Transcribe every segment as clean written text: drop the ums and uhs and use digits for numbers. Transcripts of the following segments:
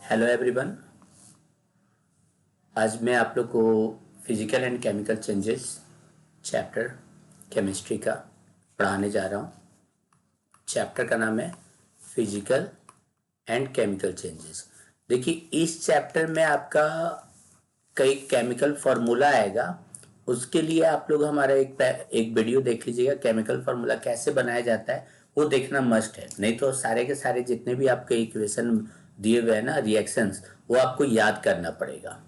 Hello everyone. आज मैं आप लोग को physical and chemical changes chapter chemistry का पढ़ाने जा रहा हूँ। चैप्टर का नाम है फिजिकल एंड केमिकल चेंजेस। देखिए, इस चैप्टर में आपका कई केमिकल फार्मूला आएगा। उसके लिए आप लोग हमारा एक वीडियो देख लीजिएगा। केमिकल फार्मूला कैसे बनाया जाता है वो देखना मस्ट है, नहीं तो सारे के सारे जितने भी आपके इक्वेशन दिए हुए हैं ना, रिएक्शंस, वो आपको याद करना पड़ेगा।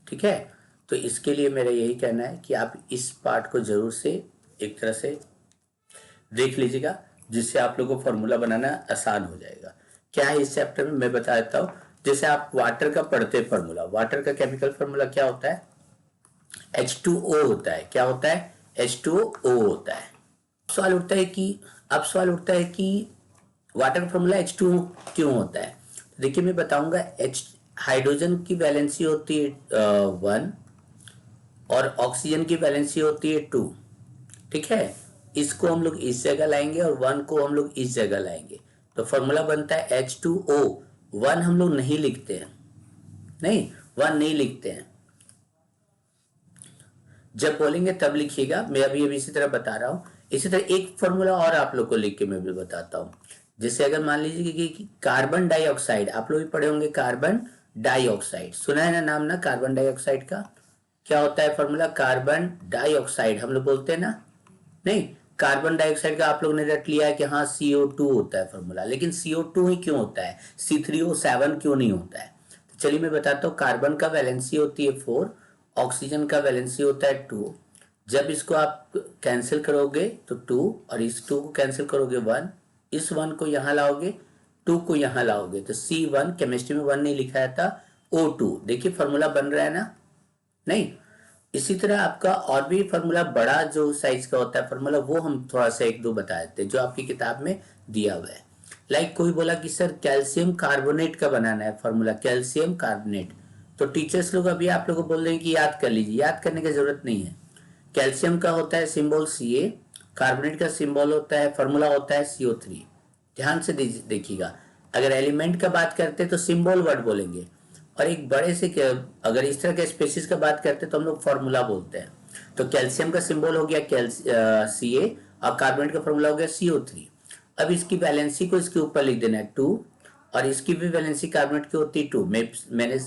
ठीक है, तो इसके लिए मेरा यही कहना है कि आप इस पार्ट को जरूर से एक तरह से देख लीजिएगा, जिससे आप लोगों को फॉर्मूला बनाना आसान हो जाएगा। क्या है इस चैप्टर में मैं बता देता हूँ। जैसे आप वाटर का पढ़ते हैं फॉर्मूला, वाटर का केमिकल फॉर्मूला क्या होता है? H2O होता है। क्या होता है? H2O होता है। अब सवाल उठता है कि वाटर का फॉर्मूला H2O क्यों होता है? तो देखिए, मैं बताऊंगा। हाइड्रोजन की वैलेंसी होती है 1 और ऑक्सीजन की वैलेंसी होती है 2। ठीक है, इसको हम लोग इस जगह लाएंगे और 1 को हम लोग इस जगह लाएंगे, तो फॉर्मूला बनता है H2O। 1 हम लोग नहीं लिखते हैं, नहीं 1 नहीं लिखते हैं। जब बोलेंगे तब लिखिएगा। मैं अभी अभी इसी तरह बता रहा हूँ। इसी तरह एक फॉर्मूला और आप लोग को लिख के मैं भी बताता हूँ। जैसे अगर मान लीजिए कि कार्बन डाइऑक्साइड, आप लोग भी पढ़े होंगे कार्बन डाइऑक्साइड, सुना है ना नाम ना कार्बन डाइऑक्साइड का? क्या होता है फॉर्मूला? कार्बन डाइऑक्साइड हम लोग बोलते हैं ना, नहीं कार्बन डाइऑक्साइड का आप लोग ने रट लिया है कि हाँ CO2 होता है फॉर्मूला, लेकिन CO2 ही क्यों होता है, C3O7 क्यों नहीं होता है? तो चलिए मैं बताता हूँ। कार्बन का वैलेंसी होती है 4, ऑक्सीजन का वैलेंसी होता है 2। जब इसको आप कैंसिल करोगे तो 2, और इस 2 को कैंसिल करोगे 1, इस 1 को यहाँ लाओगे, 2 को यहाँ लाओगे, तो C1, केमिस्ट्री में 1 नहीं लिखा है था, O2। देखिए फॉर्मूला बन रहा है ना, नहीं? इसी तरह आपका और भी फार्मूला, बड़ा जो साइज का होता है फार्मूला, वो हम थोड़ा सा एक दो बता देते हैं जो आपकी किताब में दिया हुआ है। लाइक कोई बोला कि सर कैल्शियम कार्बोनेट का बनाना है फार्मूला, कैल्शियम कार्बोनेट, तो टीचर्स लोग अभी आप लोग को बोल रहे हैं कि याद कर लीजिए। याद करने की जरूरत नहीं है। कैल्शियम का होता है सिंबल Ca, कार्बोनेट का सिंबल होता है, फार्मूला होता है CO3। ध्यान से देखिएगा। अगर एलिमेंट का बात करते तो सिंबल वर्ड बोलेंगे, और एक बड़े से अगर इस तरह के स्पेसिस का बात करते तो हम लोग फार्मूला बोलते हैं। तो कैल्शियम का सिंबल हो गया Ca, और कार्बोनेट का फार्मूला हो गया CO3। अब इसकी वैलेंसी को इसके ऊपर लिख देना है 2, और इसकी भी वैलेंसी कार्बोनेट की होती है 2।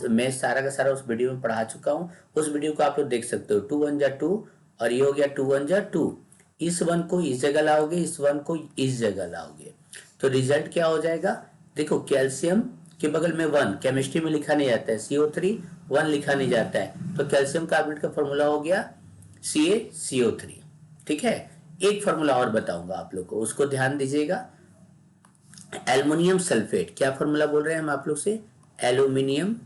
मैं सारा का सारा उस वीडियो में पढ़ा चुका हूँ। उस वीडियो को आप लोग देख सकते हो। 2 1 जा 2, और ये हो गया 2 1 जा 2। इस 1 को इस जगह लाओगे, इस 1 को इस जगह लाओगे, तो रिजल्ट क्या हो जाएगा? देखो, कैल्शियम के बगल में 1 केमिस्ट्री में लिखा नहीं जाता है, CO3 1 लिखा नहीं जाता है, तो कैल्शियम कार्बोनेट का फॉर्मूला हो गया CaCO3। ठीक है, एक फॉर्मूला और बताऊंगा आप लोग को, उसको ध्यान दीजिएगा। एल्युमिनियम सल्फेट, क्या फॉर्मूला बोल रहे हैं हम आप लोग से? एल्यूमिनियम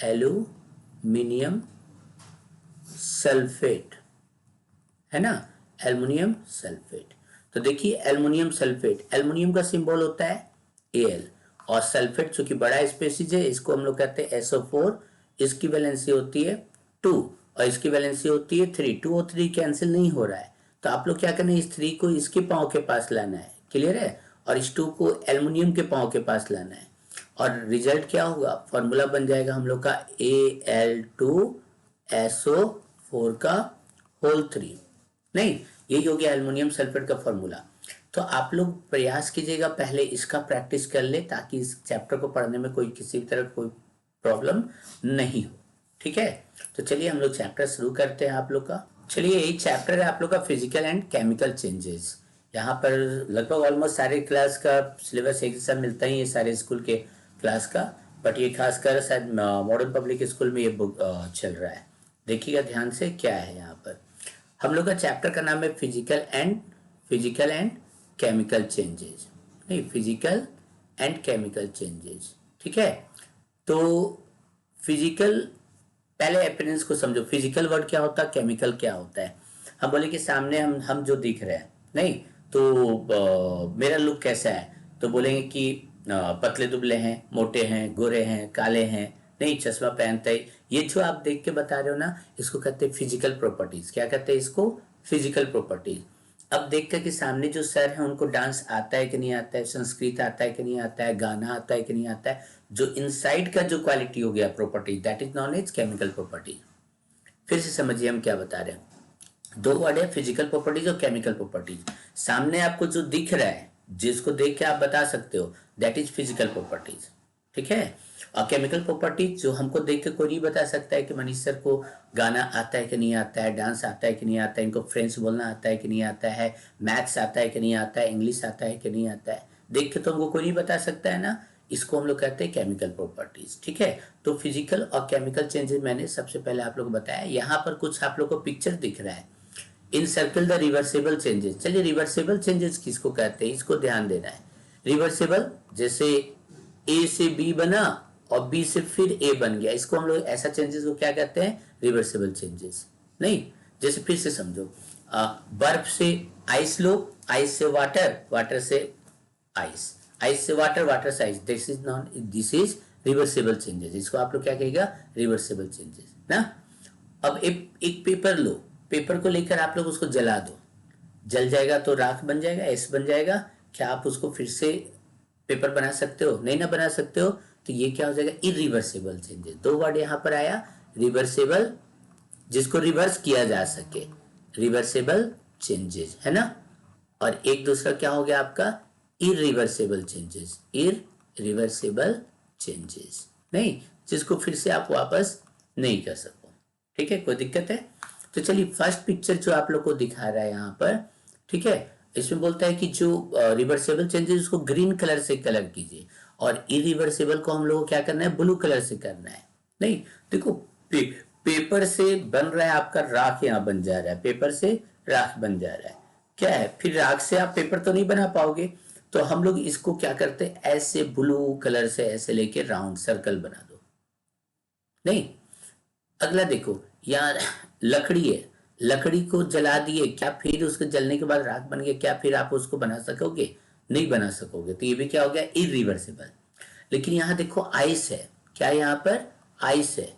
एल्यूमिनियम सल्फेट, है ना, एल्युमिनियम सल्फेट। तो देखिए एल्युमिनियम सल्फेट, एल्युमिनियम का सिंबल होता है Al, और सल्फेट चूंकि बड़ा स्पेसीज है, इसको हम लोग कहते हैं SO4। इसकी वैलेंसी होती है 2, और इसकी वैलेंसी होती है 3। 2 और 3 कैंसिल नहीं हो रहा है, तो आप लोग क्या करना है, इस 3 को इसके पाँव के पास लाना है, क्लियर है, और इस 2 को एल्युमिनियम के पाँव के पास लाना है, और रिजल्ट क्या होगा? फॉर्मूला बन जाएगा हम लोग का Al2SO4 का होल 3। नहीं, यही हो गया एल्युमिनियम सल्फेट का फॉर्मूला। तो आप लोग प्रयास कीजिएगा पहले इसका प्रैक्टिस कर ले, ताकि इस चैप्टर को पढ़ने में कोई किसी भी तरह कोई प्रॉब्लम नहीं हो। ठीक है, तो चलिए हम लोग चैप्टर शुरू करते हैं आप लोग का। चलिए, यही चैप्टर है आप लोग का फिजिकल एंड केमिकल चेंजेस। यहाँ पर लगभग ऑलमोस्ट सारे क्लास का सिलेबस एक जैसा मिलता ही है, सारे स्कूल के क्लास का, बट ये खासकर शायद मॉडर्न पब्लिक स्कूल में ये बुक चल रहा है। देखिएगा ध्यान से क्या है यहाँ पर। हम लोग का चैप्टर का नाम है फिजिकल एंड केमिकल चेंजेस, नहीं फिजिकल एंड केमिकल चेंजेस। ठीक है, तो फिजिकल, पहले अपेरेंस को समझो। फिजिकल वर्ड क्या होता है, केमिकल क्या होता है? हम बोले कि सामने हम जो दिख रहे हैं, नहीं तो मेरा लुक कैसा है, तो बोलेंगे कि पतले दुबले हैं, मोटे हैं, गोरे हैं, काले हैं, नहीं चश्मा पहनते हैं। ये जो आप देख के बता रहे हो ना, इसको कहते हैं फिजिकल प्रॉपर्टीज। क्या कहते हैं इसको? Physical properties. अब देखकर कि सामने जो सर है उनको डांस आता है कि नहीं आता है, संस्कृत आता है कि नहीं आता है, गाना आता है कि नहीं आता है, जो इनसाइड का जो क्वालिटी हो गया property, that is known as chemical property. फिर से समझिए हम क्या बता रहे हैं। दो वर्ड है, फिजिकल प्रॉपर्टीज और केमिकल प्रॉपर्टीज। सामने आपको जो दिख रहा है, जिसको देख के आप बता सकते हो, दैट इज फिजिकल प्रॉपर्टीज, ठीक है। और केमिकल प्रॉपर्टीज जो हमको देख के कोई नहीं बता सकता है कि मनीष सर को गाना आता है कि नहीं आता है, डांस आता है कि नहीं आता है, इनको फ्रेंच बोलना आता है कि नहीं आता है, मैथ्स आता है कि नहीं आता है, इंग्लिश आता है कि नहीं आता है, देख के तो हमको कोई नहीं बता सकता है ना। इसको हम लोग कहते हैं केमिकल प्रॉपर्टीज, ठीक है। तो फिजिकल और केमिकल चेंजेस मैंने सबसे पहले आप लोग को बताया। यहाँ पर कुछ आप लोग को पिक्चर दिख रहा है, इन सर्कल द रिवर्सेबल चेंजेस। चलिए रिवर्सेबल चेंजेस किसको कहते हैं, इसको ध्यान देना है। रिवर्सेबल जैसे ए से बी बना और बी से फिर ए बन गया, इसको हम लोग ऐसा चेंजेस को क्या कहते हैं, रिवर्सेबल चेंजेस। नहीं, जैसे फिर से समझो, बर्फ से आइस लो, आइस से वाटर, वाटर से आइस, आइस से वाटर, वाटर से ice, this is reversible changes. इसको आप लोग क्या कहेगा, रिवर्सेबल चेंजेस ना। अब एक पेपर लो, पेपर को लेकर आप लोग उसको जला दो, जल जाएगा तो राख बन जाएगा, एस बन जाएगा। क्या आप उसको फिर से पेपर बना सकते हो, नहीं ना बना सकते हो। तो ये क्या हो जाएगा, इरिवर्सेबल चेंजेस। दो वर्ड यहां पर आया, रिवर्सेबल जिसको रिवर्स किया जा सके, रिवर्सेबल चेंजेस है ना। और एक दूसरा क्या हो गया आपका, इरिवर्सेबल चेंजेस, इरिवर्सेबल चेंजेस नहीं, जिसको फिर से आप वापस नहीं कर सको, ठीक है। कोई दिक्कत है। तो चलिए फर्स्ट पिक्चर जो आप लोग को दिखा रहा है यहाँ पर, ठीक है, इसमें बोलता है कि जो रिवर्सेबल चेंजेस उसको ग्रीन कलर से कलर कीजिए और इरिवर्सेबल को हम लोग को क्या करना है, ब्लू कलर से करना है। नहीं देखो, पेपर से बन रहा है आपका राख, यहाँ बन जा रहा है, पेपर से राख बन जा रहा है, क्या है, फिर राख से आप पेपर तो नहीं बना पाओगे। तो हम लोग इसको क्या करते हैं, ऐसे ब्लू कलर से ऐसे लेके राउंड सर्कल बना दो। नहीं, अगला देखो, यहाँ लकड़ी है, लकड़ी को जला दिए, क्या फिर उसके जलने के बाद राख बन गया, क्या फिर आप उसको बना सकोगे, नहीं बना सकोगे। तो ये भी क्या हो गया, इरिवर्सिबल। लेकिन यहाँ देखो आइस है, क्या यहाँ पर आइस है,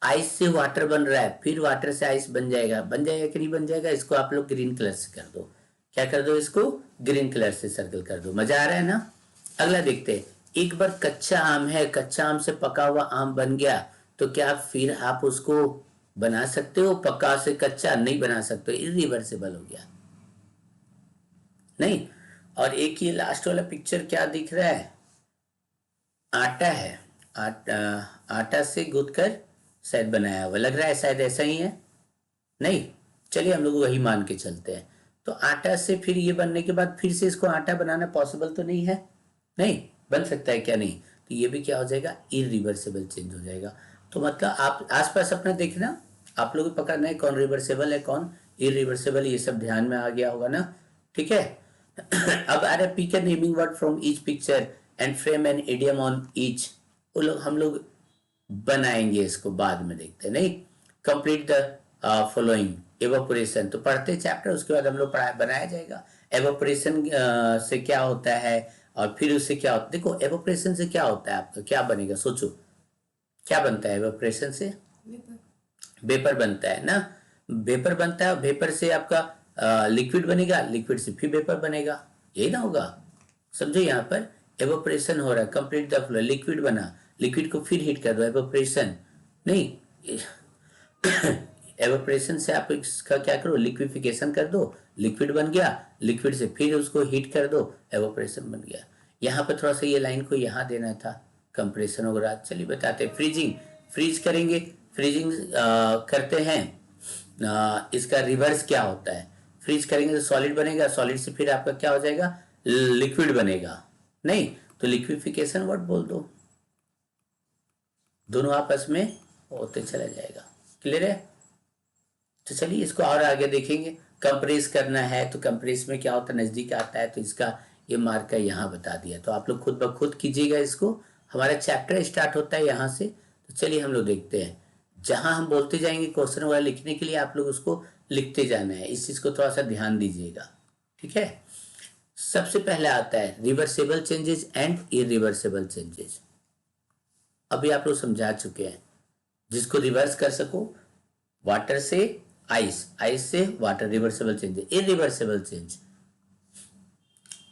आइस से वाटर बन रहा है, फिर वाटर से आइस बन जाएगा, बन जाएगा कि नहीं बन जाएगा। इसको आप लोग ग्रीन कलर से कर दो, क्या कर दो, इसको ग्रीन कलर से सर्कल कर दो। मजा आ रहा है ना। अगला देखते हैं, एक बार कच्चा आम है, कच्चा आम से पका हुआ आम बन गया, तो क्या फिर आप उसको बना सकते हो, पक्का से कच्चा नहीं बना सकते, इरिवर्सिबल हो गया। नहीं, और एक ये लास्ट वाला पिक्चर क्या दिख रहा है, आटा है, आटा से गूंथ कर शायद बनाया हुआ लग रहा है, शायद ऐसा ही है। नहीं, चलिए हम लोग वही मान के चलते हैं। तो आटा से फिर ये बनने के बाद फिर से इसको आटा बनाना पॉसिबल तो नहीं है, नहीं बन सकता है क्या, नहीं। तो ये भी क्या हो जाएगा, इरिवर्सिबल चेंज हो जाएगा। तो मतलब आप आसपास अपना देखना, आप लोग को पकड़ना है कौन रिवर्सिबल है कौन इरिवर्सिबल, ये सब ध्यान में आ गया होगा ना, ठीक है। अब आ रहा pick an naming word from each picture and frame an idiom on each. वो लोग हम लोग बनाएंगे, इसको बाद में देखते हैं। नहीं, कंप्लीट द फॉलोइंग। एवोपरेशन तो पढ़ते चैप्टर, उसके बाद हम लोग बनाया जाएगा। एवोपरेशन से क्या होता है और फिर उससे क्या होता है। देखो एवोपरेशन से क्या होता है, आपका क्या बनेगा, सोचो क्या बनता है एवोपरेशन से, वेपर बनता है ना, वेपर बनता है, वेपर से आपका लिक्विड बनेगा, लिक्विड से फिर वेपर बनेगा, यही ना होगा। समझो यहाँ पर एवोपरेशन हो रहा है, कंप्लीट द फ्लो, लिक्विड बना, लिक्विड को फिर हीट कर दो, एवोपरेशन। नहीं, एवोपरेशन से आप इसका क्या करो, लिक्विफिकेशन कर दो, लिक्विड बन गया, लिक्विड से फिर उसको हीट कर दो, एवोपरेशन बन गया। यहाँ पर थोड़ा सा ये लाइन को यहाँ देना था, कंप्रेशन वगैरह। चलिए बताते, फ्रीजिंग, फ्रीज करेंगे, फ्रीजिंग करते हैं, इसका रिवर्स क्या होता है, फ्रीज करेंगे तो सॉलिड बनेगा, सॉलिड से फिर आपका क्या हो जाएगा, लिक्विड बनेगा। नहीं, तो लिक्विफिकेशन वर्ड बोल दो, दोनों आपस में होते चला जाएगा। क्लियर है। तो चलिए इसको और आगे देखेंगे। कंप्रेस करना है तो कंप्रेस में क्या होता है, नजदीक आता है तो इसका ये मार्कर यहाँ बता दिया, तो आप लोग खुद ब खुद कीजिएगा इसको। हमारा चैप्टर स्टार्ट होता है यहाँ से। तो चलिए हम लोग देखते हैं, जहां हम बोलते जाएंगे क्वेश्चन वगैरह लिखने के लिए, आप लोग उसको लिखते जाना है, इस चीज को थोड़ा सा ध्यान दीजिएगा, ठीक है। सबसे पहले आता है reversible changes and irreversible changes. अभी आप लोग समझा चुके हैं, जिसको रिवर्स कर सको, वाटर से आइस, आइस से water, reversible change. Irreversible change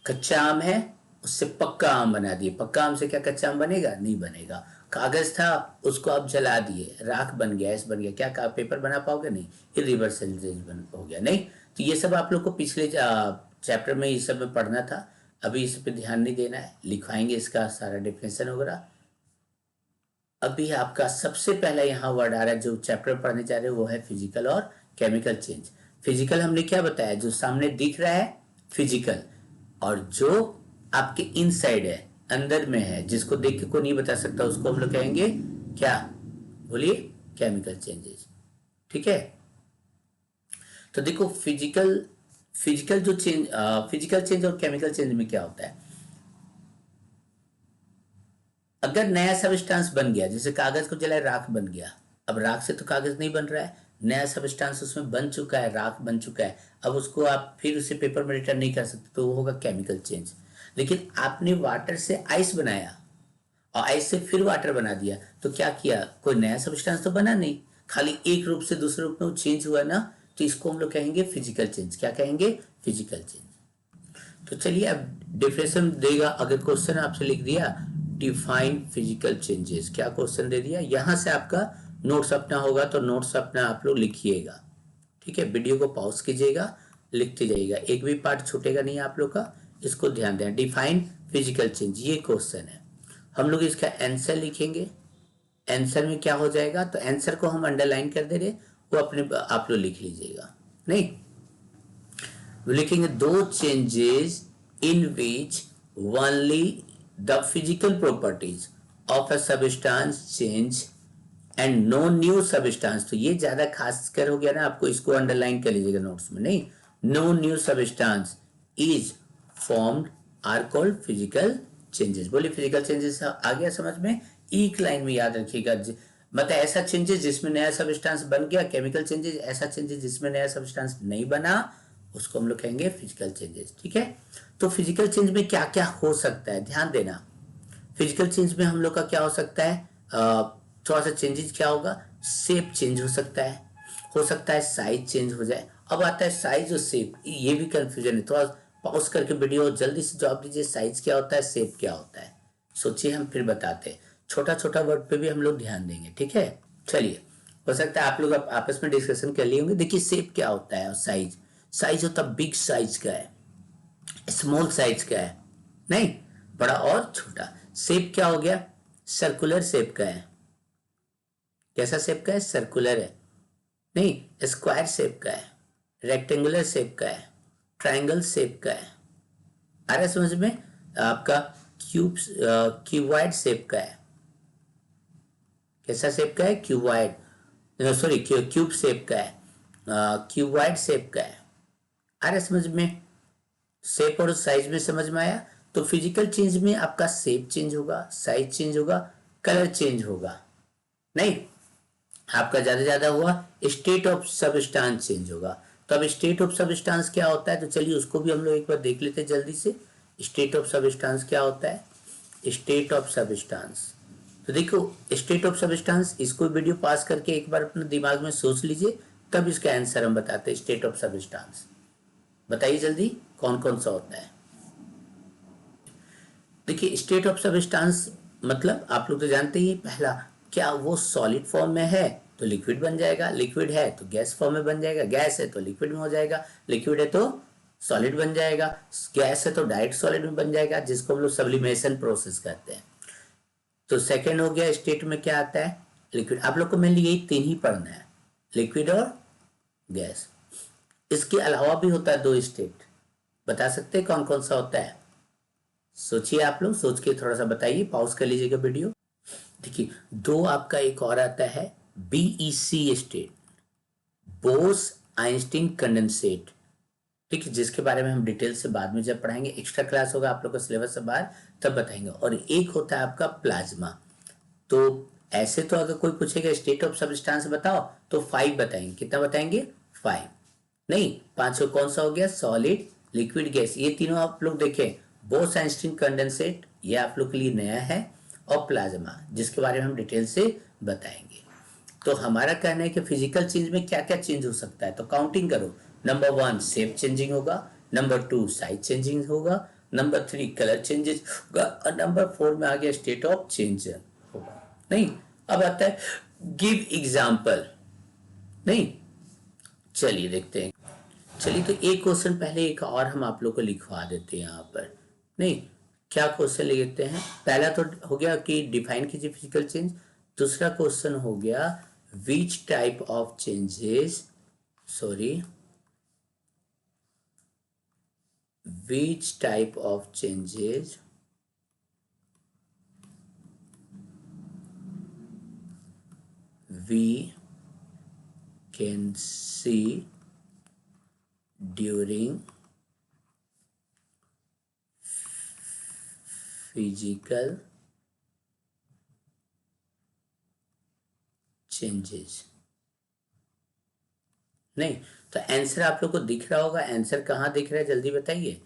कच्चा आम है, उससे पक्का आम बना दिए। पक्का आम से क्या कच्चा आम बनेगा? नहीं बनेगा। कागज था, उसको आप जला दिए, राख बन गया, ऐसा बन गया, क्या का पेपर बना पाओगे? नहीं, इरिवर्सिबल बन हो गया। नहीं, तो ये सब आप लोग को पिछले चैप्टर में ये सब में पढ़ना था। अभी इस पे ध्यान नहीं देना है, लिखवाएंगे इसका सारा डिफिनेशन वगैरह। अभी आपका सबसे पहला यहाँ वर्ड आ रहा है, जो चैप्टर पढ़ने जा रहे हो वो है फिजिकल और केमिकल चेंज। फिजिकल हमने क्या बताया? जो सामने दिख रहा है फिजिकल, और जो आपके इनसाइड है, अंदर में है, जिसको देख के कोई नहीं बता सकता, उसको हम लोग कहेंगे क्या? बोलिए, केमिकल चेंजेस। ठीक है, तो देखो फिजिकल फिजिकल जो चेंज, फिजिकल चेंज और केमिकल चेंज में क्या होता है? अगर नया सब्सटेंस बन गया, जैसे कागज को जलाए राख बन गया, अब राख से तो कागज नहीं बन रहा है, नया सब्सटेंस उसमें बन चुका है, राख बन चुका है, अब उसको आप फिर उसे पेपर में रिटर्न नहीं कर सकते, तो वो होगा केमिकल चेंज। लेकिन आपने वाटर से आइस बनाया और आइस से फिर वाटर बना दिया, तो क्या किया? कोई नया सब्सटेंस तो बना नहीं, खाली एक रूप से दूसरे रूप में वो चेंज हुआ ना, तो इसको हम लोग कहेंगे फिजिकल चेंज। क्या कहेंगे? Physical change. तो चलिए अब डिफिनेशन देगा, अगर क्वेश्चन आपसे लिख दिया डिफाइन फिजिकल चेंजेस, क्या क्वेश्चन दे दिया, यहां से आपका नोट्स अपना होगा, तो नोट्स अपना आप लोग लिखिएगा। ठीक है, वीडियो को पॉज कीजिएगा, लिखते जाइएगा, एक भी पार्ट छूटेगा नहीं आप लोग का, इसको ध्यान दें। डिफाइन फिजिकल चेंज, ये क्वेश्चन है, हम लोग इसका आंसर लिखेंगे। आंसर में क्या हो जाएगा? तो आंसर को हम अंडरलाइन कर दे रहे, वो अपने आप लोग लिख लीजिएगा। नहीं, लिखेंगे दो changes in which only the physical properties of a substance change and no new substance. तो ये ज्यादा खास कर हो गया ना, आपको इसको अंडरलाइन कर लीजिएगा नोट्स में। नहीं, no new substance is formed are called physical changes. बोलिए, फिजिकल चेंजेस आ गया समझ में? एक लाइन में याद रखिएगा, मतलब ऐसा चेंजेस जिसमें नया सब्सटेंस बन गया केमिकल चेंजेस, ऐसा चेंजेस जिसमें नया सब्सटेंस नहीं बना उसको हम लोग कहेंगे फिजिकल चेंजेस। ठीक है, तो फिजिकल चेंज में क्या क्या हो सकता है, ध्यान देना। फिजिकल चेंज में हम लोग का क्या हो सकता है? थोड़ा सा चेंजेस क्या होगा? शेप चेंज हो सकता है साइज चेंज हो जाए। अब आता है साइज और शेप, ये भी कंफ्यूजन है, थोड़ा पॉज करके वीडियो जल्दी से जवाब दीजिए, साइज क्या होता है, शेप क्या होता है, सोचिए, हम फिर बताते हैं। छोटा छोटा वर्ड पे भी हम लोग ध्यान देंगे। ठीक है, चलिए, हो सकता है आप लोग आपस में डिस्कशन कर लिए होंगे। देखिए, शेप क्या होता है और साइज, साइज होता है बिग साइज का है, स्मॉल साइज का है, नहीं, बड़ा और छोटा। शेप क्या हो गया? सर्कुलर शेप का है। कैसा शेप का है? सर्कुलर है। नहीं, स्क्वायर शेप का है, रेक्टेंगुलर शेप का है, ट्रायंगल शेप का है। आ रहा है समझ में? आपका क्यूबॉइड शेप का है। कैसा शेप का है? क्यूबॉइड, सॉरी क्यूब शेप का है, क्यूबॉइड शेप का है। आ रहा है समझ में? शेप और साइज में समझ में आया? तो फिजिकल चेंज में आपका शेप चेंज होगा, साइज चेंज होगा, कलर चेंज होगा। नहीं, आपका ज्यादा ज्यादा हुआ स्टेट ऑफ सबस्टांस चेंज होगा। तो अब स्टेट ऑफ सबस्टांस क्या होता है, तो चलिए उसको भी हम लोग एक बार देख लेते हैं जल्दी से। स्टेट ऑफ सबस्टांस क्या होता है? स्टेट ऑफ सबस्टांस, तो देखो स्टेट ऑफ सबस्टांस, इसको वीडियो पास करके एक बार अपने दिमाग में सोच लीजिए, तब इसका आंसर हम बताते हैं। स्टेट ऑफ सबस्टांस बताइए जल्दी, कौन कौन सा होता है? देखिए, स्टेट ऑफ सबस्टांस मतलब आप लोग तो जानते ही, पहला, क्या वो सॉलिड फॉर्म में है तो लिक्विड बन जाएगा, लिक्विड है तो गैस फॉर्म में बन जाएगा, गैस है तो लिक्विड में हो जाएगा, लिक्विड है तो सॉलिड बन जाएगा, गैस है तो डायरेक्ट सॉलिड में बन जाएगा, जिसको हम लोग सब्लिमेशन प्रोसेस कहते हैं। तो सेकेंड हो गया, स्टेट में क्या आता है? लिक्विड। आप लोग को मेनली यही तीन ही पढ़ना है, लिक्विड और गैस। इसके अलावा भी होता है दो स्टेट, बता सकते हैं कौन कौन सा होता है? सोचिए, आप लोग सोच के थोड़ा सा बताइए, पॉज कर लीजिएगा वीडियो। देखिए, दो आपका एक और आता है BEC state, Bose Einstein condensate. ठीक है, जिसके बारे में हम डिटेल से बाद में जब पढ़ाएंगे, एक्स्ट्रा क्लास होगा आप लोग का सिलेबस से बाहर, तब बताएंगे। और एक होता है आपका प्लाज्मा। तो ऐसे तो अगर कोई पूछेगा स्टेट ऑफ सब्सटेंस बताओ तो 5 बताएंगे। कितना बताएंगे? 5 नहीं, 5 को कौन सा हो गया? Solid, liquid, gas. ये तीनों आप लोग देखें, बोस आइंस्टीन कंडेंसेट ये आप लोग के लिए नया है, और प्लाज्मा जिसके बारे में हम डिटेल से बताएंगे। तो हमारा कहना है कि फिजिकल चेंज में क्या क्या चेंज हो सकता है, तो काउंटिंग करो। नंबर 1 शेप चेंजिंग होगा, नंबर 2 साइज चेंजिंग होगा, नंबर 3 कलर चेंजेस होगा, और नंबर 4 में आ गया स्टेट ऑफ चेंज होगा। नहीं, अब आता है गिव एग्जाम्पल। नहीं, चलिए देखते हैं। चलिए तो एक क्वेश्चन पहले एक और हम आप लोग को लिखवा देते हैं यहाँ पर। नहीं, क्या क्वेश्चन लिखते हैं? पहला तो हो गया कि डिफाइन कीजिए फिजिकल चेंज। दूसरा क्वेश्चन हो गया which type of changes, sorry, which type of changes we can see during physical changes। नहीं, तो आंसर आप लोग को दिख रहा होगा। आंसर कहाँ दिख रहा है जल्दी बताइए।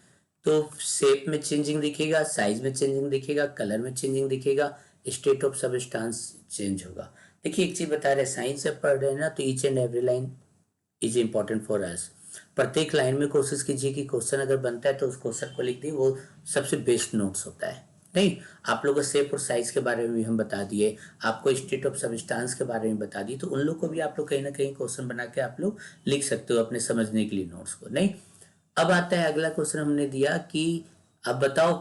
तो शेप में चेंजिंग दिखेगा, साइज में चेंजिंग दिखेगा, कलर में चेंजिंग दिखेगा, स्टेट ऑफ सबस्टांस चेंज होगा। देखिए एक चीज बता रहे हैं, साइंस से पढ़ रहे हैं ना, तो each and every line is important for us. प्रत्येक लाइन में कोशिश कीजिए कि क्वेश्चन अगर बनता है तो उस क्वेश्चन को लिख दी, वो सबसे बेस्ट नोट्स होता है। नहीं, आप लोगों को शेप और साइज के बारे में भी हम बता दिए, आपको स्टेट ऑफ सबस्टांस के बारे में बता दी, तो उन लोग को भी आप लोग कहीं ना कहीं क्वेश्चन बना के आप लोग लिख सकते हो अपने समझने के लिए नोट्स को। नहीं, अब आता है अगला क्वेश्चन हमने दिया कि अब बताओ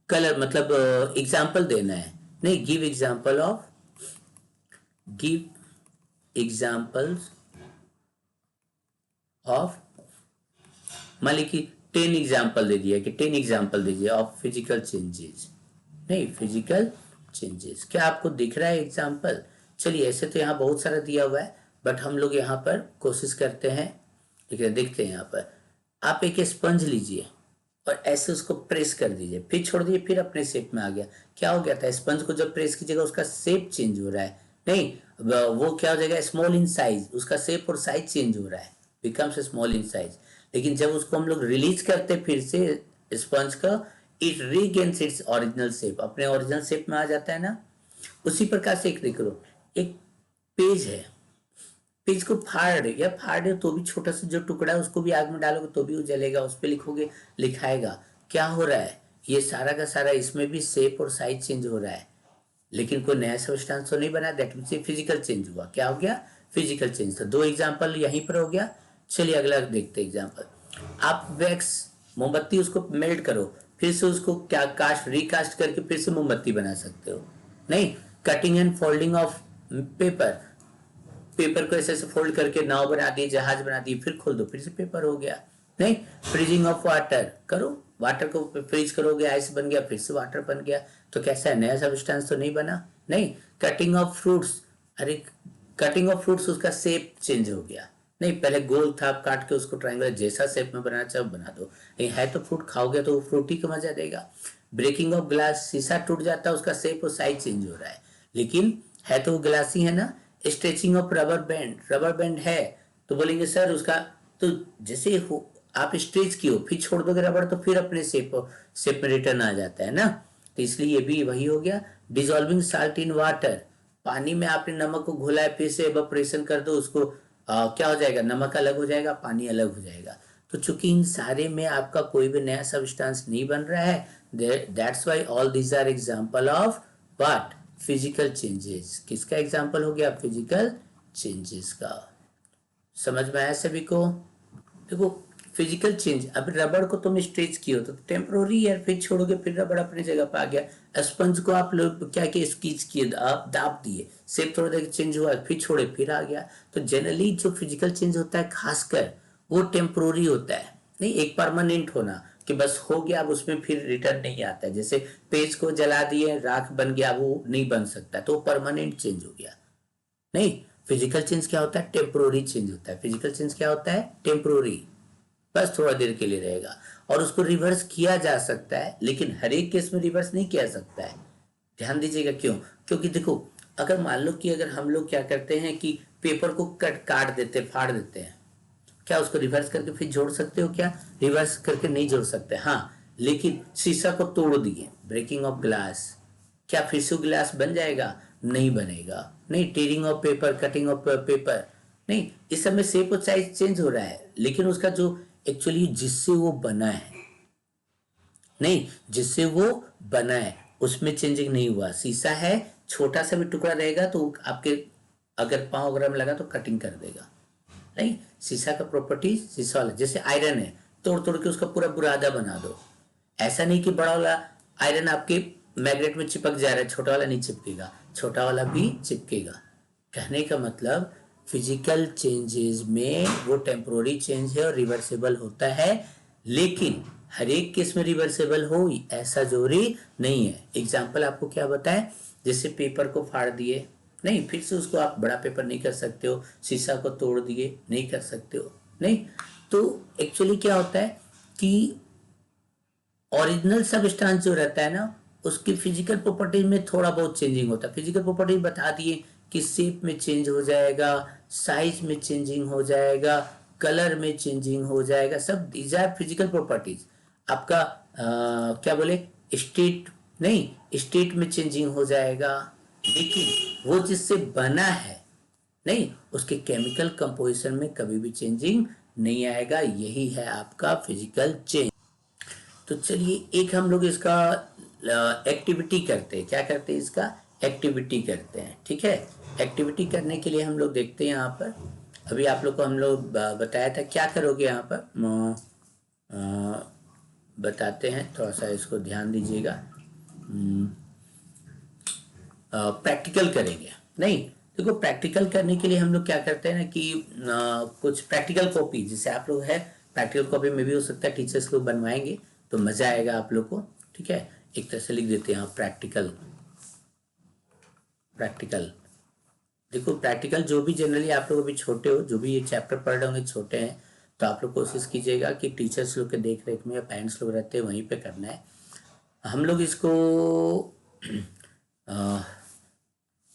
कलर, मतलब एग्जाम्पल देना है। नहीं, give example of, give examples of, मान ली कि 10 एग्जाम्पल दे दिया कि 10 एग्जाम्पल दीजिए ऑफ फिजिकल चेंजेस। नहीं, फिजिकल चेंजेस क्या आपको दिख रहा है एग्जाम्पल? चलिए, ऐसे तो यहाँ बहुत सारा दिया हुआ है, बट हम लोग यहाँ पर कोशिश करते हैं। ठीक है, देखते हैं यहाँ पर। आप एक स्पंज लीजिए और ऐसे उसको प्रेस कर दीजिए, फिर छोड़ दीजिए, फिर अपने शेप में आ गया। क्या हो गया था? स्पंज को जब प्रेस कीजिएगा उसका शेप चेंज हो रहा है। नहीं, वो क्या हो जाएगा? स्मॉल इन साइज, उसका शेप और साइज चेंज हो रहा है, बिकम्स स्मॉल इन साइज। लेकिन जब उसको हम लोग रिलीज करते फिर से स्पंज का, it regains its original shape, अपने ओरिजिनल शेप में आ जाता है ना। उसी प्रकार से एक देख लो, एक पेज है, पेज को फाड़ दे तो भी छोटा सा जो टुकड़ा है उसको भी आग में डालोगे तो भी वो जलेगा, उस पर लिखोगे, लिखाएगा। क्या हो रहा है? ये सारा का सारा इसमें भी शेप और साइज चेंज हो रहा है, लेकिन कोई नया सब्सटेंस तो नहीं बना। दैट मींस फिजिकल चेंज हुआ। क्या हो गया? Physical change. तो 2 एग्जांपल यहीं पर हो गया। चलिए अगला देखते हैं एग्जांपल। आप वैक्स मोमबत्ती उसको मेल्ट करो, फिर से उसको क्या रिकास्ट करके फिर से मोमबत्ती बना सकते हो। नहीं, cutting and folding of paper, paper को ऐसे फोल्ड करके नाव बना दी, जहाज बना दी, फिर खोल दो फिर से पेपर हो गया। नहीं, फ्रीजिंग ऑफ वाटर करो, वाटर को फ्रीज करोगे, आइस बन गया, फिर से वाटर बन गया। तो कैसा है? नया सब्सटेंस तो नहीं बना। नहीं, कटिंग ऑफ फ्रूट्स, अरे कटिंग ऑफ फ्रूट्स, उसका शेप चेंज हो गया। नहीं, पहले गोल था, काट के उसको ट्रायंगल जैसा शेप में बनाना चाहो बना दो। नहीं है तो फ्रूट खाओगे तो फ्रूटी का मजा देगा। ब्रेकिंग ऑफ ग्लास, शीशा टूट जाता है, उसका शेप और साइज चेंज हो रहा है, लेकिन है तो ग्लास ही है ना। Stretching of rubber band, rubber band है तो बोलेंगे सर उसका, तो जैसे हो आप स्ट्रेच किए फिर छोड़ दोगे रबर तो फिर अपने शेप में रिटर्न आ जाता है ना। तो इसलिए ये भी वही हो गया। डिजोल्विंग साल्ट इन वाटर, पानी में आपने नमक को घोला है, फिर से एवापोरेशन कर दो उसको, क्या हो जाएगा? नमक अलग हो जाएगा, पानी अलग हो जाएगा। तो चूंकि इन सारे में आपका कोई भी नया सब्सटेंस नहीं बन रहा है, that's why all these are example of what? Physical changes. किसका एग्जांपल हो गया? फिजिकल चेंजेस का। समझ में आया सभी को? देखो फिजिकल चेंज, अब रबड़ को तुम स्ट्रेच किए हो तो टेम्पोररी है, फिर छोड़ोगे फिर रबड़ अपनी जगह पर आ गया। स्पंज को आप लोग क्या किए? स्क्वीज किए, आप दाब दिए, शेप थोड़ा देर चेंज हुआ, फिर छोड़े फिर आ गया। तो जनरली जो फिजिकल चेंज होता है खासकर वो टेम्पोररी होता है, नहीं एक परमानेंट होना कि बस हो गया, अब उसमें फिर रिटर्न नहीं आता है। जैसे पेज को जला दिए, राख बन गया, वो नहीं बन सकता, तो परमानेंट चेंज हो गया। नहीं, फिजिकल चेंज क्या होता है? टेम्पोररी चेंज होता है। फिजिकल चेंज क्या होता है? टेम्पोररी, बस थोड़ा देर के लिए रहेगा, और उसको रिवर्स किया जा सकता है, लेकिन हर एक केस में रिवर्स नहीं किया सकता है। ध्यान दीजिएगा क्यों? क्योंकि देखो, अगर मान लो कि अगर हम लोग क्या करते हैं कि पेपर को काट देते, फाड़ देते हैं, क्या उसको रिवर्स करके फिर जोड़ सकते हो? क्या रिवर्स करके नहीं जोड़ सकते। हाँ, लेकिन शीशा को तोड़ दिए, ब्रेकिंग ऑफ ग्लास, क्या फिर से ग्लास बन जाएगा? नहीं बनेगा। नहीं, tearing of paper, cutting of paper, नहीं, इस समय शेप और साइज चेंज हो रहा है, लेकिन उसका जो एक्चुअली जिससे वो बना है, नहीं, जिससे वो बना है उसमें चेंजिंग नहीं हुआ। शीशा है, छोटा सा भी टुकड़ा रहेगा तो आपके अगर पाँव वगैरह में लगा तो कटिंग कर देगा। नहीं, शीशा का प्रॉपर्टी शीशा वाला, जैसे आयरन है, तोड़ तोड़ के उसका पूरा बुरादा बना दो। ऐसा नहीं कि बड़ा वाला आयरन आपके मैग्नेट में चिपक जा रहा है, छोटा वाला नहीं चिपकेगा, छोटा वाला भी चिपकेगा। कहने का मतलब फिजिकल चेंजेस में वो टेम्पोररी चेंज है और रिवर्सेबल होता है, लेकिन हर एक केस में रिवर्सेबल हो ऐसा जरूरी नहीं है। एग्जाम्पल आपको क्या बताएं, जैसे पेपर को फाड़ दिए, नहीं, फिर से उसको आप बड़ा पेपर नहीं कर सकते हो, शीशा को तोड़ दिए नहीं कर सकते हो, नहीं। तो एक्चुअली क्या होता है कि ओरिजिनल सबस्टांस जो रहता है ना, उसकी फिजिकल प्रॉपर्टीज में थोड़ा बहुत चेंजिंग होता है। फिजिकल प्रॉपर्टीज बता दिए कि शेप में चेंज हो जाएगा, साइज में चेंजिंग हो जाएगा, कलर में चेंजिंग हो जाएगा, सब दीज आर फिजिकल प्रॉपर्टीज। आपका क्या बोले, स्टेट, नहीं, स्टेट में चेंजिंग हो जाएगा, लेकिन वो जिससे बना है, नहीं, उसके केमिकल कंपोजिशन में कभी भी चेंजिंग नहीं आएगा। यही है आपका फिजिकल चेंज। तो चलिए एक हम लोग इसका एक्टिविटी करते हैं। क्या करते हैं, इसका एक्टिविटी करते हैं, ठीक है। एक्टिविटी करने के लिए हम लोग देखते हैं यहाँ पर, अभी आप लोग को हम लोग बताया था क्या करोगे यहाँ पर, बताते हैं, थोड़ा सा इसको ध्यान दीजिएगा। प्रैक्टिकल करेंगे, नहीं, देखो प्रैक्टिकल करने के लिए हम लोग क्या करते हैं ना कि कुछ प्रैक्टिकल कॉपी, जैसे आप लोग है प्रैक्टिकल कॉपी में भी हो सकता है टीचर्स लोग बनवाएंगे तो मजा आएगा आप लोग को, ठीक है। एक तरह से लिख देते हैं प्रैक्टिकल। प्रैक्टिकल देखो, प्रैक्टिकल जो भी जनरली आप लोग अभी छोटे हो, जो भी ये चैप्टर पढ़ रहे होंगे छोटे हैं, तो आप लोग कोशिश कीजिएगा कि टीचर्स लोग के देख रेख में या पेरेंट्स लोग रहते हैं वहीं पे करना है। हम लोग इसको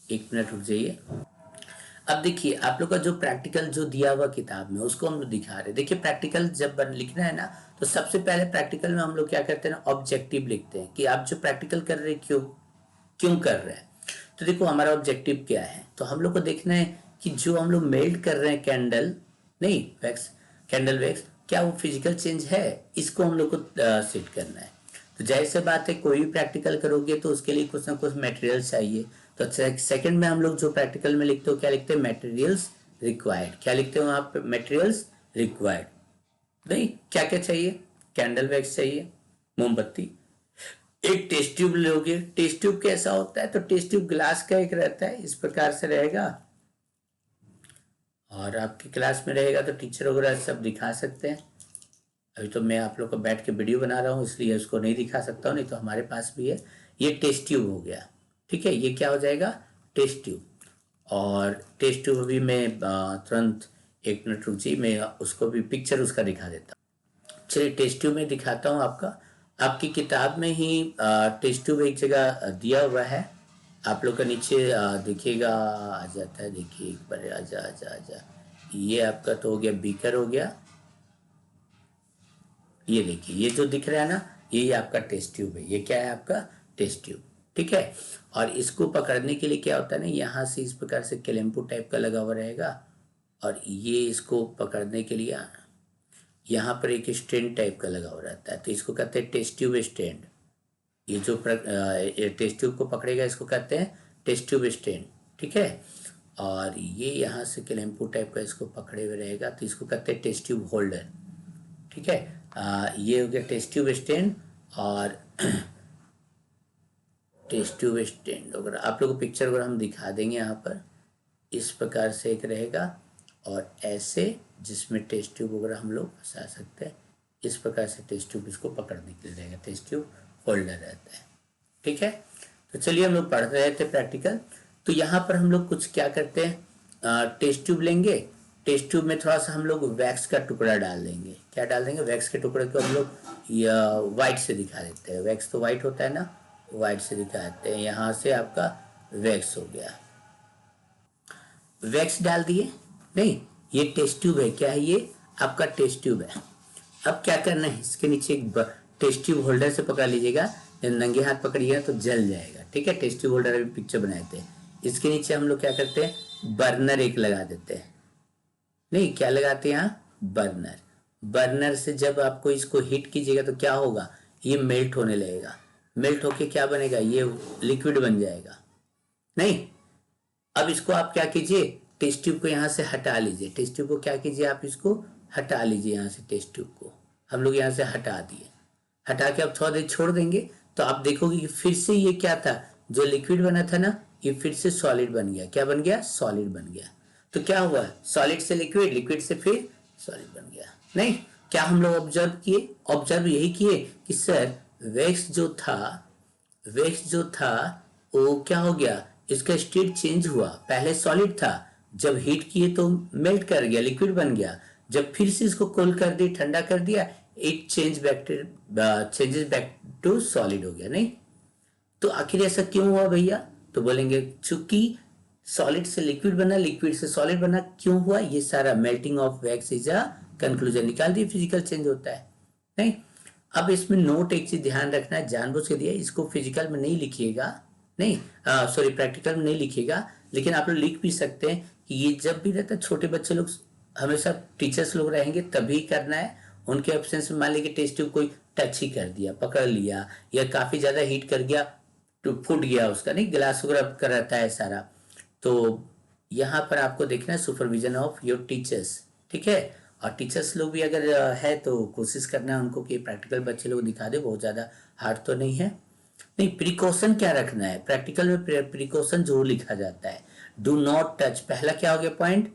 एक मिनट रुक जाइए। अब देखिए आप लोग का जो प्रैक्टिकल जो दिया हुआ किताब में उसको हम लोग दिखा रहे हैं। देखिए प्रैक्टिकल जब लिखना है ना, तो सबसे पहले प्रैक्टिकल में हम लोग क्या करते हैं ना, ऑब्जेक्टिव लिखते हैं कि आप जो प्रैक्टिकल कर रहे हैं क्यों क्यों कर रहे हैं। तो देखो हमारा ऑब्जेक्टिव क्या है, तो हम लोग को देखना है कि जो हम लोग मेल्ट कर रहे हैं कैंडल, नहीं वैक्स, कैंडल वैक्स, क्या वो फिजिकल चेंज है, इसको हम लोग को सेट करना है। तो जाहिर सी बात है कोई भी प्रैक्टिकल करोगे तो उसके लिए कुछ ना कुछ मटेरियल चाहिए। तो सेकंड में हम लोग जो प्रैक्टिकल में लिखते हो क्या लिखते हैं, मटेरियल्स रिक्वायर्ड। क्या लिखते हो आप, मटेरियल्स रिक्वायर्ड। नहीं, क्या क्या चाहिए, कैंडल वैक्स चाहिए, मोमबत्ती, एक टेस्ट ट्यूब लोगे। टेस्ट ट्यूब कैसा होता है, तो टेस्ट ट्यूब ग्लास का एक रहता है, इस प्रकार से रहेगा, और आपकी क्लास में रहेगा तो टीचर वगैरह सब दिखा सकते हैं। अभी तो मैं आप लोग को बैठ के वीडियो बना रहा हूँ इसलिए उसको नहीं दिखा सकता हूँ, नहीं तो हमारे पास भी है। ये टेस्ट ट्यूब हो गया, ठीक है, ये क्या हो जाएगा, टेस्ट ट्यूब। और टेस्ट ट्यूब अभी मैं तुरंत एक मिनट रुक जी, मैं उसको भी पिक्चर उसका दिखा देता हूँ। चलिए टेस्ट ट्यूब में दिखाता हूँ आपका, आपकी किताब में ही टेस्ट ट्यूब एक जगह दिया हुआ है, आप लोग का नीचे देखिएगा आ जाता है, देखिए एक बार आजा आजा आजा, ये आपका तो हो गया बीकर हो गया, ये देखिए ये जो दिख रहा है ना, ये आपका टेस्ट ट्यूब है, ये क्या है आपका टेस्ट ट्यूब, ठीक है। और इसको पकड़ने के लिए क्या होता है ना, यहाँ से इस प्रकार से कैलेम्पू टाइप का लगा हुआ रहेगा, और ये इसको पकड़ने के लिए यहाँ पर एक स्टैंड टाइप का लगा हुआ रहता है, तो इसको कहते हैं टेस्ट ट्यूब स्टैंड। ये जो टेस्ट ट्यूब को पकड़ेगा इसको कहते हैं टेस्ट ट्यूब स्टैंड, ठीक है। और ये यहाँ से कैलेम्पू टाइप का इसको पकड़े हुए रहेगा तो इसको कहते हैं टेस्ट ट्यूब होल्डर, ठीक है। ये हो गया टेस्ट ट्यूब स्टैंड। और टेस्ट ट्यूब स्टैंड अगर आप लोग को पिक्चर वगैरह हम दिखा देंगे यहाँ पर, इस प्रकार से एक रहेगा, और ऐसे जिसमें टेस्ट ट्यूब वगैरह हम लोग फंसा सकते हैं, इस प्रकार से टेस्ट ट्यूब इसको पकड़ने के लिए रहेगा, टेस्ट ट्यूब होल्डर रहता है, ठीक है। तो चलिए हम लोग पढ़ रहे थे प्रैक्टिकल, तो यहाँ पर हम लोग कुछ क्या करते हैं, टेस्ट ट्यूब लेंगे, टेस्ट ट्यूब में थोड़ा सा हम लोग वैक्स का टुकड़ा डाल देंगे। क्या डाल देंगे, वैक्स के टुकड़े को हम लोग वाइट से दिखा देते हैं, वैक्स तो वाइट होता है ना, वाइट से दिखा देते हैं। यहाँ से आपका वैक्स हो गया, वैक्स डाल दिए, नहीं, ये टेस्ट ट्यूब है, क्या है ये आपका टेस्ट ट्यूब है। अब क्या करना है, इसके नीचे एक टेस्ट ट्यूब होल्डर से पकड़ लीजिएगा, जब नंगे हाथ पकड़िएगा तो जल जाएगा, ठीक है। टेस्ट ट्यूब होल्डर अभी पिक्चर बनाए थे, इसके नीचे हम लोग क्या करते हैं, बर्नर एक लगा देते हैं, नहीं क्या लगाते हैं यहाँ, बर्नर। बर्नर से जब आपको इसको हीट कीजिएगा तो क्या होगा, ये मेल्ट होने लगेगा, मेल्ट होके क्या बनेगा, ये लिक्विड बन जाएगा। नहीं, अब इसको आप क्या कीजिए, टेस्ट ट्यूब को यहाँ से हटा लीजिए, टेस्ट ट्यूब को क्या कीजिए, आप इसको हटा लीजिए यहाँ से, टेस्ट ट्यूब को हम लोग यहाँ से हटा दिए। हटा के अब थोड़ा देर छोड़ देंगे तो आप देखोगे कि फिर से ये क्या था, जो लिक्विड बना था ना, ये फिर से सॉलिड बन गया। क्या बन गया, सॉलिड बन गया। तो क्या हुआ, सॉलिड से लिक्विड, लिक्विड से फिर सॉलिड बन गया। नहीं, क्या हम लोग ऑब्जर्व किए, ऑब्जर्व यही किए कि सर वैक्स जो था वो क्या हो गया, इसका स्टेट चेंज हुआ। पहले सॉलिड था, जब हीट किए तो मेल्ट कर गया, लिक्विड बन गया। जब फिर से इसको कोल्ड कर दिया, ठंडा कर दिया, it changes back to solid हो गया। नहीं, तो आखिर ऐसा क्यों हुआ भैया, तो बोलेंगे चूंकि सॉलिड से लिक्विड बना, लिक्विड से सॉलिड बना, क्यों हुआ, ये सारा melting of wax is a conclusion, निकाल दिए, फिजिकल चेंज होता है। नहीं, अब इसमें नोट एक चीज ध्यान रखना है, जानबूझ के दिया, इसको फिजिकल में नहीं लिखिएगा, नहीं सॉरी प्रैक्टिकल में नहीं लिखिएगा, लेकिन आप लोग लिख भी सकते हैं कि ये जब भी रहता है, छोटे बच्चे लोग हमेशा टीचर्स लोग रहेंगे तभी करना है। उनके एब्सेंस में मान लीजिए टेस्ट ट्यूब कोई टच ही कर दिया, पकड़ लिया, या काफी ज्यादा हीट कर गया तो फूट गया उसका, नहीं ग्लास वगैरह का रहता है सारा, तो यहाँ पर आपको देखना है सुपरविजन ऑफ योर टीचर्स, ठीक है। और टीचर्स लोग भी अगर है तो कोशिश करना है उनको कि प्रैक्टिकल बच्चे लोग दिखा दे, बहुत ज़्यादा हार्ड तो नहीं है। नहीं, प्रिकॉशन क्या रखना है, प्रैक्टिकल में प्रिकॉशन जरूर लिखा जाता है। डू नॉट टच, पहला क्या हो गया point,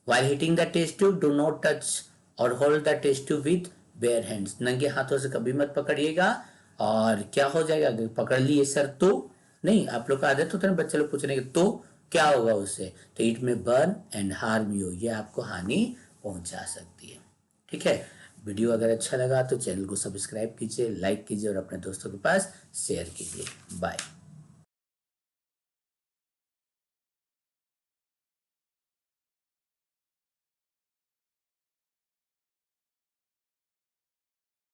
while hitting the test tube do not touch और hold the test tube with bare hands, नंगे हाथों से कभी मत पकड़िएगा। और क्या हो जाएगा, अगर पकड़ लिए सर तो, नहीं आप लोग का आदत होता है बच्चे लोग पूछने के, तो क्या होगा उससे, तो इट में बर्न एंड हार्म यू, ये आपको हानि पहुंचा सकती है। ठीक है, वीडियो अगर अच्छा लगा तो चैनल को सब्सक्राइब कीजिए, लाइक कीजिए और अपने दोस्तों के पास शेयर कीजिए। बाय।